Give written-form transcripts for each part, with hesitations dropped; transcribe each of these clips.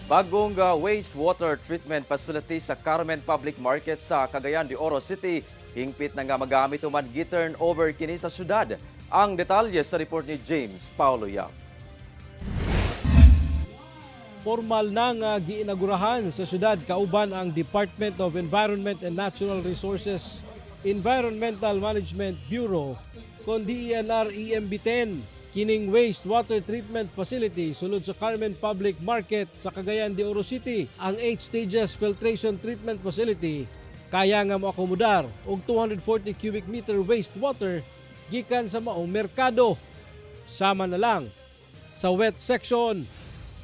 Bagong wastewater treatment facility sa Carmen Public Market sa Cagayan de Oro City. Hingpit na nga magamit human gi-turn over kini sa syudad. Ang detalye sa report ni James Paulo Yap. Formal na nga giinagurahan sa syudad kauban ang Department of Environment and Natural Resources Environmental Management Bureau kon DENR EMB10. Kining wastewater treatment facility sulod sa Carmen Public Market sa Cagayan de Oro City. Ang 8 stages filtration treatment facility kaya nga moakomodar og 240 cubic meter wastewater gikan sa maong merkado. Sama na lang sa wet section,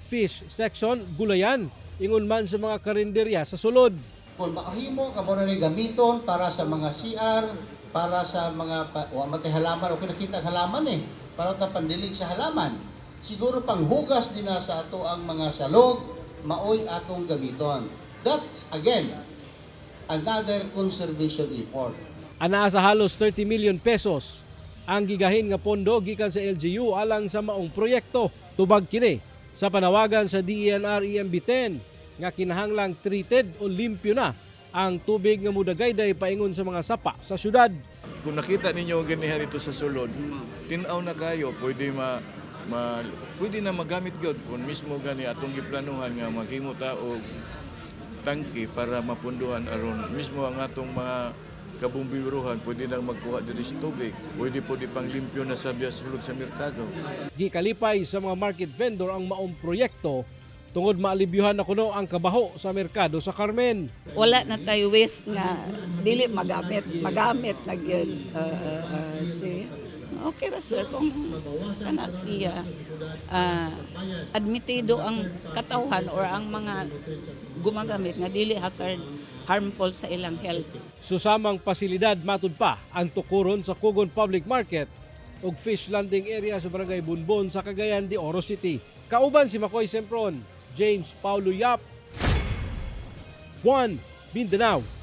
fish section, gulayan, ingon man sa mga karinderya sa sulod. Kung makahimo, kamo na gamiton para sa mga CR, para sa mga matay halaman o kinakita halaman para ta pandilig sa halaman. Siguro panghugas din na sa ato ang mga salog, maoy atong gamiton. That's again another conservation effort. Anaa sa halos 30 million pesos ang gigahin nga pondo gikan sa LGU alang sa maong proyekto. Tubag kini sa panawagan sa DENR EMB10 nga kinahanglang treated o limpyo na ang tubig nga mudagayday paingon sa mga sapa sa syudad. Kung nakita ninyo ganihan ito sa sulod, tinaw na kayo, pwede na magamit gyud kung mismo gani atong giplanuhan nga maghimo ta og tangke para mapunduhan aron mismo ang atong mga kabumbiruhan pwede nang magkuha diri sa tubig. Pwede po di panglimpyo na sa sulod sa merkado. Gikalipay sa mga market vendor ang maong proyekto tungod maalibyuhan na kuno ang kabaho sa merkado sa Carmen. Wala na tayo waste nga dili magamit na gyud si okay ra sir kung kana siya admitido ang katawhan or ang mga gumagamit nga dili harmful sa ilang health. Susamang pasilidad matud pa ang tukuron sa Carmen Public Market ug fish landing area sa Barangay Bunbon sa Cagayan de Oro City. Kauban si Makoy Sempron, James Paulo Yap, 1 Mindanao.